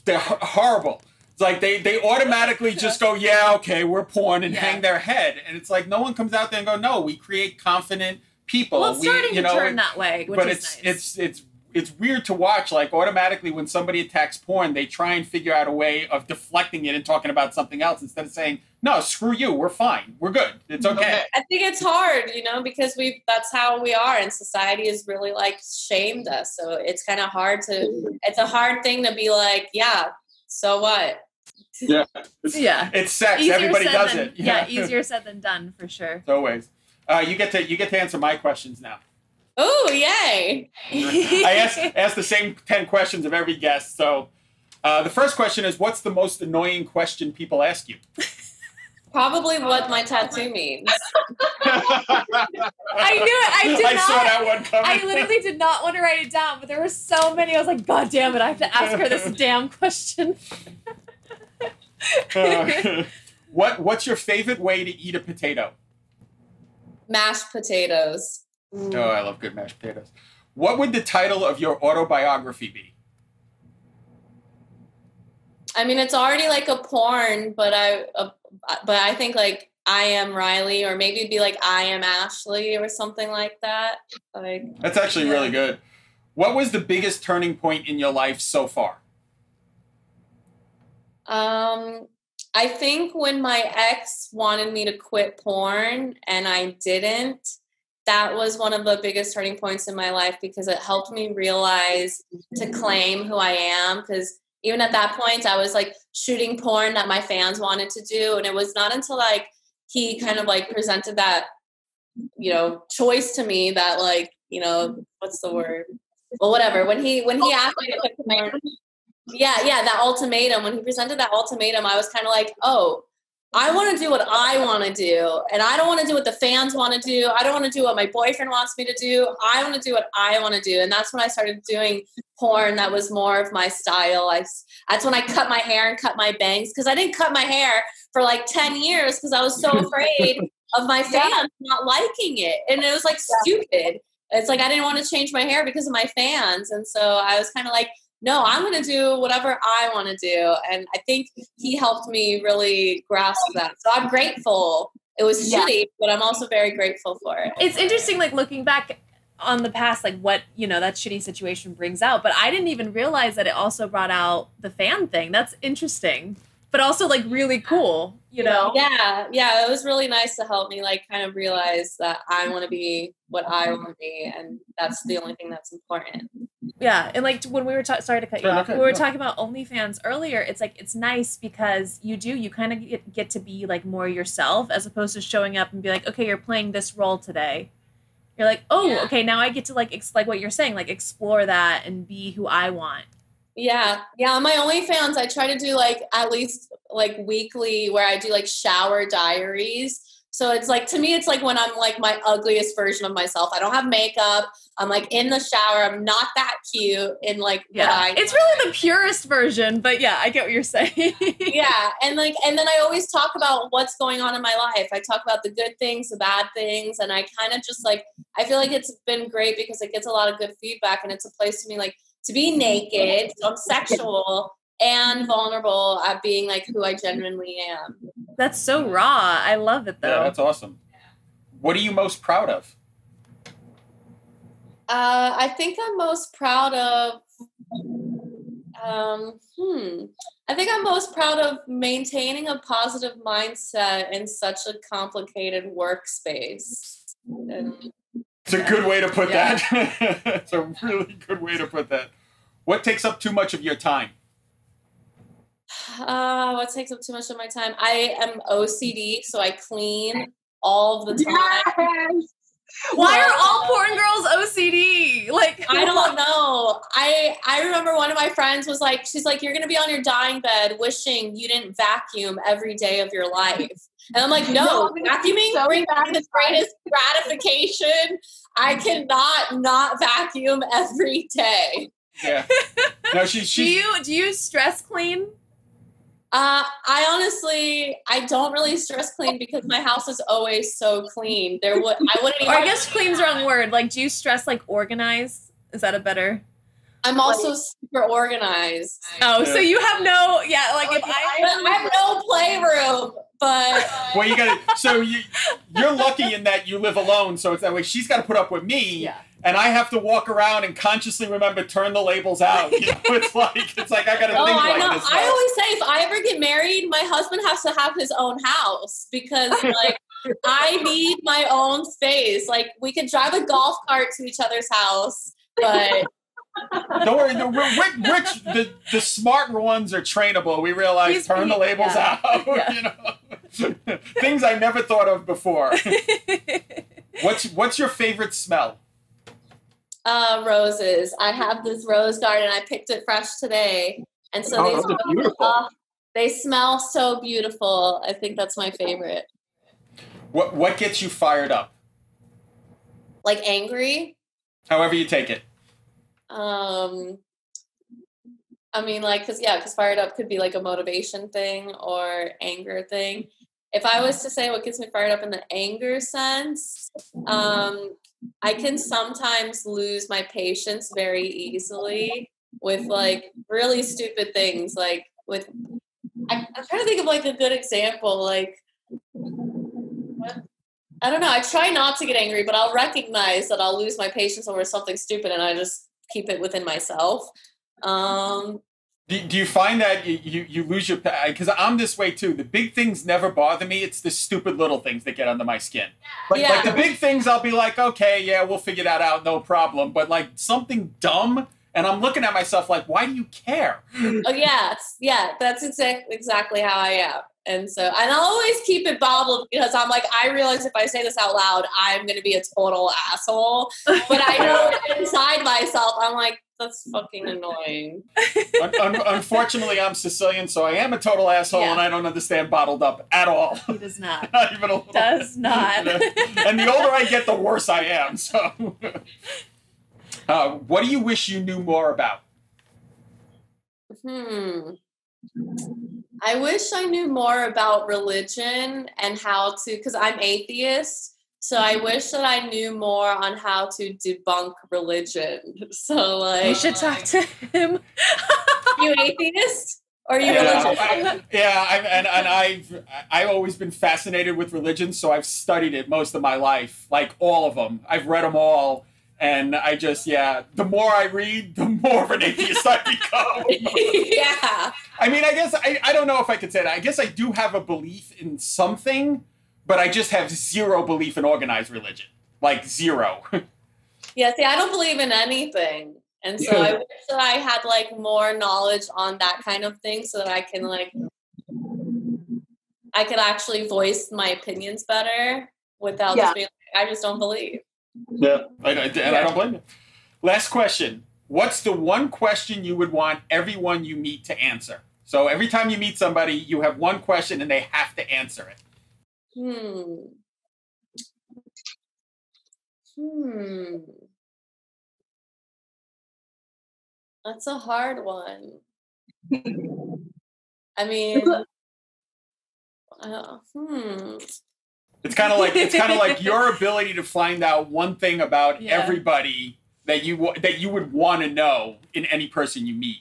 They're horrible. It's like they automatically just go, yeah, okay, we're porn and hang their head. And it's like no one comes out there and go, no, we create confident people. Well, it's starting to turn that way, which is nice. It's weird to watch. Like automatically when somebody attacks porn, they try and figure out a way of deflecting it and talking about something else instead of saying, no, screw you, we're fine. We're good. It's okay. I think it's hard, because that's how we are, and society has really like shamed us. So it's kind of it's a hard thing to be like, yeah, so what? Yeah. It's sex. Easier Everybody does it. Yeah, easier said than done for sure. It's always. You get to answer my questions now. Oh, yay. I ask the same 10 questions of every guest. So the first question is, what's the most annoying question people ask you? Probably what my tattoo means. I knew it. I saw that one coming. I literally did not want to write it down, but there were so many. I was like, God damn it, I have to ask her this damn question. What's your favorite way to eat a potato? Mashed potatoes. Oh, I love good mashed potatoes. What would the title of your autobiography be? I mean, it's already like a porn, but I think like I Am Riley, or maybe it'd be like I Am Ashley or something like that. Like that's actually really good. What was the biggest turning point in your life so far? I think when my ex wanted me to quit porn and I didn't, that was one of the biggest turning points in my life because it helped me realize to claim who I am. Because even at that point, I was like shooting porn that my fans wanted to do. And it was not until like he kind of like presented that, choice to me that like, what's the word? Well, whatever. When he asked me to quit porn, that ultimatum, when he presented that ultimatum, I was kind of like, oh, I want to do what I want to do. And I don't want to do what the fans want to do. I don't want to do what my boyfriend wants me to do. I want to do what I want to do. And that's when I started doing porn that was more of my style. That's when I cut my hair and cut my bangs, because I didn't cut my hair for like 10 years because I was so afraid of my fans not liking it. And it was like stupid. It's like I didn't want to change my hair because of my fans. And so I was kind of like, no, I'm going to do whatever I want to do. And I think he helped me really grasp that. So I'm grateful. It was shitty, but I'm also very grateful for it. It's interesting, like, looking back on the past, like, what, you know, that shitty situation brings out. But I didn't even realize that it also brought out the fan thing. That's interesting. But also, like, really cool, you know? Yeah. It was really nice to help me, like, kind of realize that I want to be what I want to be. And that's the only thing that's important. Yeah, and like when we were sorry to cut you off, when we were talking about OnlyFans earlier, it's like it's nice because you kind of get to be like more yourself, as opposed to showing up and be like, okay, you're playing this role today. You're like, okay, now I get to like what you're saying, like explore that and be who I want. Yeah. On my OnlyFans, I try to do like at least like weekly where I do like shower diaries. So it's like, to me, it's like when I'm like my ugliest version of myself. I don't have makeup. I'm like in the shower. I'm not that cute. And like, it's really the purest version, but yeah, I get what you're saying. Yeah. And then I always talk about what's going on in my life. I talk about the good things, the bad things. And I kind of just like, I feel like it's been great because it gets a lot of good feedback, and it's a place to me like to be naked. So I'm sexual and vulnerable at being like who I genuinely am. That's so raw. I love it though. Yeah, that's awesome. What are you most proud of? I think I'm most proud of, I think I'm most proud of maintaining a positive mindset in such a complicated workspace. It's a good way to put that. It's a really good way to put that. What takes up too much of your time? What takes up too much of my time? I am OCD, so I clean all the time. Yes. Why are all porn girls OCD? Like, I don't know. I remember one of my friends was like, she's like, you're going to be on your dying bed wishing you didn't vacuum every day of your life. And I'm like, no, vacuuming brings me the greatest gratification. I cannot not vacuum every day. Yeah. No, Do you stress clean? I don't really stress clean because my house is always so clean. I wouldn't even. Or I guess clean's the wrong word. Like, do you stress like organize? Is that a better? I'm also super organized. Oh, so you have no, like if I have no playroom, but. Well, you're lucky in that you live alone, so it's that way. She's got to put up with me. Yeah. And I have to walk around and consciously remember turn the labels out. You know, it's like I gotta think like this. I always say if I ever get married, my husband has to have his own house because like I need my own space. Like we could drive a golf cart to each other's house, but don't worry. The smart ones are trainable. We realize turn the labels out. Yeah. You know, things I never thought of before. What's your favorite smell? Roses. I have this rose garden. I picked it fresh today. And so they smell so beautiful. I think that's my favorite. What gets you fired up? Like angry? However you take it. I mean, like, because fired up could be like a motivation thing or anger thing. If I was to say what gets me fired up in the anger sense, I can sometimes lose my patience very easily with like really stupid things. Like I'm trying to think of like a good example. Like, I don't know. I try not to get angry, but I'll recognize that I'll lose my patience over something stupid and I just keep it within myself. Do you find that you lose your... Because I'm this way too. The big things never bother me. It's the stupid little things that get under my skin. Like the big things, I'll be like, okay, yeah, we'll figure that out, no problem. But like something dumb, and I'm looking at myself like, why do you care? Oh, yeah. That's exactly how I am. And I'll always keep it bottled because I'm like, I realize if I say this out loud, I'm going to be a total asshole. But I know inside myself, I'm like, that's fucking annoying. Unfortunately, I'm Sicilian, so I am a total asshole, and I don't understand bottled up at all. He does not. Not even a little. Does not. And the older I get, the worse I am. So, what do you wish you knew more about? I wish I knew more about religion and how to, because I'm atheist, so I wish that I knew more on how to debunk religion. So, like, you should talk to him. You atheist? Or are you religious? I've always been fascinated with religion, so I've studied it most of my life, like all of them. I've read them all. And I just, the more I read, the more of an atheist I become. Yeah. I mean, I guess, I don't know if I could say that. I guess I do have a belief in something, but I just have zero belief in organized religion. Like, zero. Yeah, see, I don't believe in anything. And so I wish that I had, like, more knowledge on that kind of thing so that I can, like, I could actually voice my opinions better without just being like, I just don't believe. Yeah, I don't blame you. Last question. What's the one question you would want everyone you meet to answer? So every time you meet somebody, you have one question and they have to answer it. That's a hard one. I mean, It's kind of like your ability to find out one thing about everybody that you would want to know in any person you meet.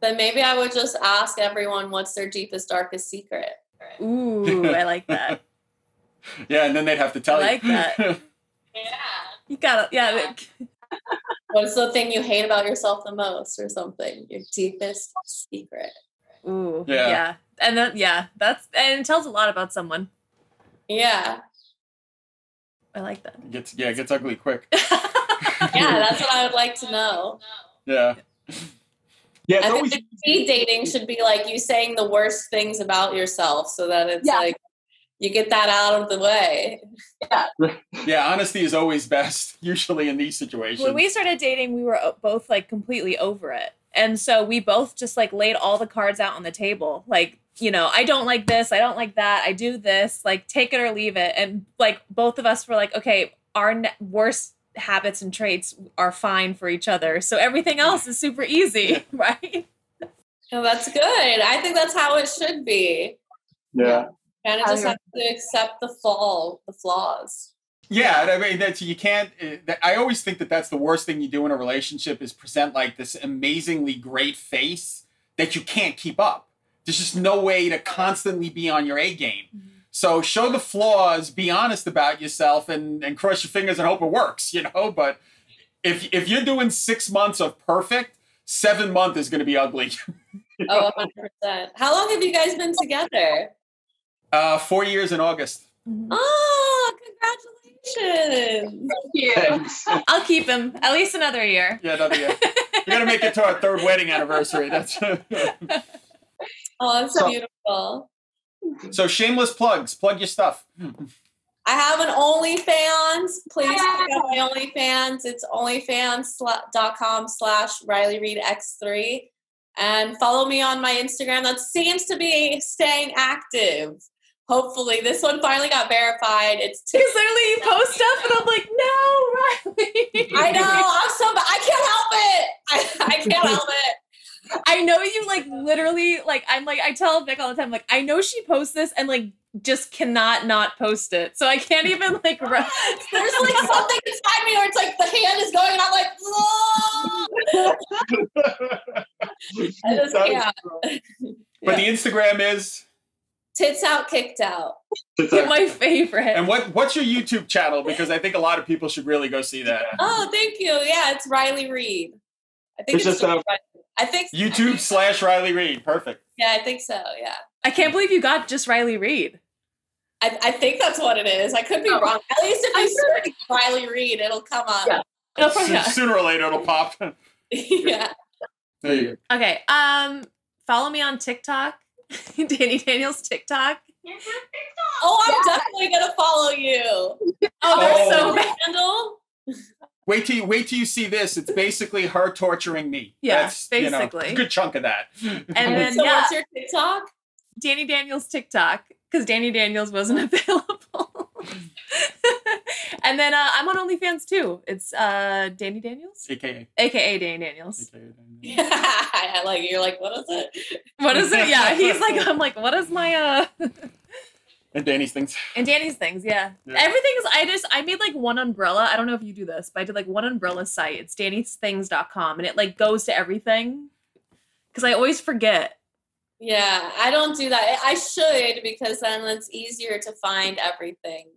Then maybe I would just ask everyone what's their deepest, darkest secret. Ooh, I like that. Yeah, and then they'd have to tell you. I like that. You gotta, What's the thing you hate about yourself the most or something? Your deepest secret. Ooh, yeah. And then, and it tells a lot about someone. Yeah. I like that. It gets ugly quick. That's what I would like to know. Yeah. Yeah, I think speed dating should be like you saying the worst things about yourself so that it's like you get that out of the way. Yeah, honesty is always best, usually in these situations. When we started dating, we were both like completely over it. And so we both just like laid all the cards out on the table. Like, you know, I don't like this. I don't like that. I do this. Like, take it or leave it. And like both of us were like, okay, our worst habits and traits are fine for each other. So everything else is super easy, right? Oh, that's good. I think that's how it should be. Yeah. Kind of just have to accept the flaws. Yeah, I mean, you can't. I always think that's the worst thing you do in a relationship is present like this amazingly great face that you can't keep up. There's just no way to constantly be on your A game. Mm-hmm. So show the flaws, be honest about yourself, and cross your fingers and hope it works. You know, but if you're doing 6 months of perfect, 7 months is going to be ugly. Oh, 100%. How long have you guys been together? 4 years in August. Mm-hmm. Oh, congratulations. Thank you. I'll keep him at least another year. Yeah, another year. We got to make it to our 3rd wedding anniversary. That's Oh, that's beautiful. So shameless plugs. Plug your stuff. I have an OnlyFans. Please check out my OnlyFans. It's onlyfans.com/RileyReidX3. And follow me on my Instagram. That seems to be staying active. Hopefully, this one finally got verified. It's because literally you post stuff and I'm like, no, Riley. I know. I'm so bad. I can't help it. I can't help it. I know you like literally like I'm like I tell Vic all the time like I know she posts this and like just cannot not post it. So I can't even like there's like something inside me where it's like the hand is going and I'm like, I just can't. But the Instagram is Tits Out Kicked Out. My favorite. And what's your YouTube channel? Because I think a lot of people should really go see that. Oh, thank you. Yeah, it's Riley Reid. I think it's just YouTube/Riley Reid. Perfect. Yeah, I think so. Yeah. I can't believe you got just Riley Reid. I think that's what it is. I could be wrong. At least if you search Riley Reid, it'll come up. Yeah. Sooner or later, it'll pop. Yeah. There you go. Okay. Follow me on TikTok Danny Daniels TikTok. Oh, I'm definitely gonna follow you. Oh, that's so bad. Handle. Wait till you see this. It's basically her torturing me. Yeah, That's, basically. a good chunk of that. And then So what's your TikTok? Danny Daniels TikTok, because Danny Daniels wasn't available. And then I'm on OnlyFans too. It's Danny Daniels, AKA Danny Daniels. Yeah, I like it. You're like, what is it? What is it? Yeah, he's like, I'm like, what is my And Danny's things. And Danny's things, yeah. Everything's, I made like one umbrella. I don't know if you do this, but I did like one umbrella site. It's dannysthings.com, and it like goes to everything. Because I always forget. Yeah, I don't do that. I should, because then it's easier to find everything.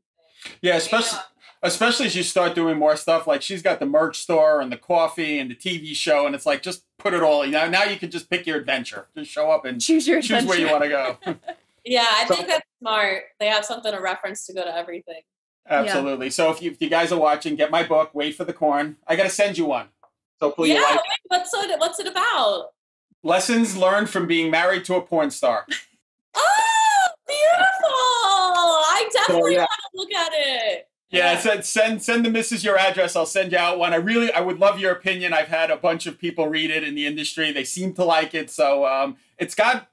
Yeah, especially as you start doing more stuff. Like she's got the merch store and the coffee and the TV show, and it's like just put it all. Now you can just pick your adventure. Just show up and choose where you want to go. Yeah, I think that's smart. They have something to reference to go to everything. Absolutely. Yeah. So if you guys are watching, get my book, Wait for the Corn. I got to send you one. So please. Yeah, what's it about? Lessons learned from being married to a porn star. Oh, beautiful! I definitely want to look at it. Yeah, send the missus your address. I'll send you out one. I would love your opinion. I've had a bunch of people read it in the industry. They seem to like it. So it's got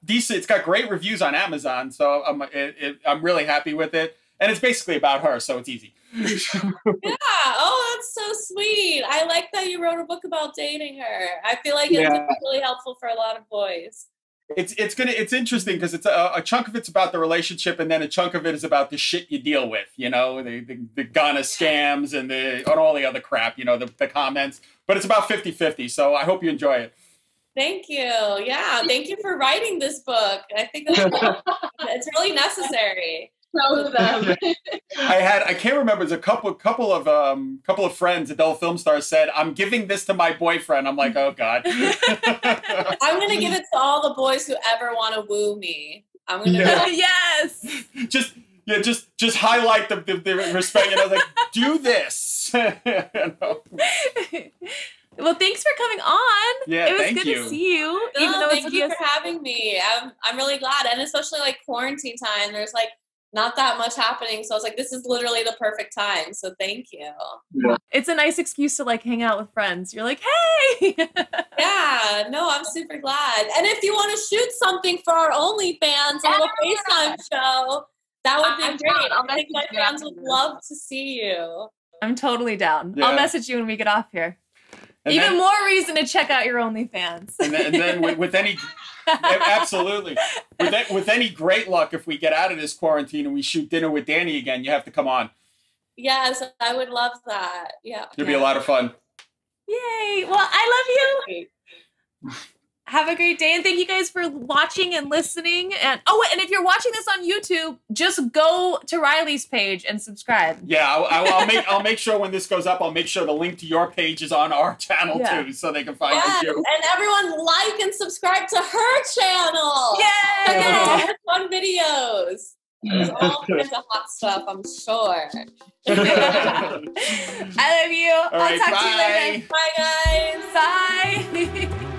great reviews on Amazon. So I'm really happy with it. And it's basically about her, so it's easy. Yeah. Oh, that's so sweet. I like that you wrote a book about dating her. I feel like it's really helpful for a lot of boys. It's interesting because it's a chunk of it's about the relationship, and then a chunk of it is about the shit you deal with, the Ghana scams and all the other crap, the comments. But it's about 50-50, so I hope you enjoy it. Thank you. Yeah, thank you for writing this book. I think it's really necessary. I can't remember. There's a couple of friends, adult film stars, said, "I'm giving this to my boyfriend." I'm like, oh God. I'm gonna give it to all the boys who ever want to woo me. I'm gonna yes. Just highlight the respect. And I was like, do this. Well, thanks for coming on. Yeah, it was good to see you. Thank you for having me. I'm really glad, and especially like quarantine time. There's like not that much happening, so I was like, this is literally the perfect time. So thank you. Yeah. It's a nice excuse to like hang out with friends. You're like, hey. Yeah, no, I'm super glad. And if you want to shoot something for our OnlyFans, a little FaceTime show, that would be great. I think my fans would love to see you. I'm totally down. Yeah. I'll message you when we get off here. And Even more reason to check out your OnlyFans. And then with any, absolutely, with any great luck, if we get out of this quarantine and we shoot dinner with Danny again, you have to come on. Yes, I would love that. Yeah, it'll be a lot of fun. Yay! Well, I love you. Have a great day, and thank you guys for watching and listening. And and if you're watching this on YouTube, just go to Riley's page and subscribe. Yeah, I'll make sure when this goes up, I'll make sure the link to your page is on our channel too, so they can find it too. And everyone like and subscribe to her channel. Yeah, her fun videos. There's all kinds of hot stuff, I'm sure. I love you. All right, I'll talk to you later. Bye, guys. Bye.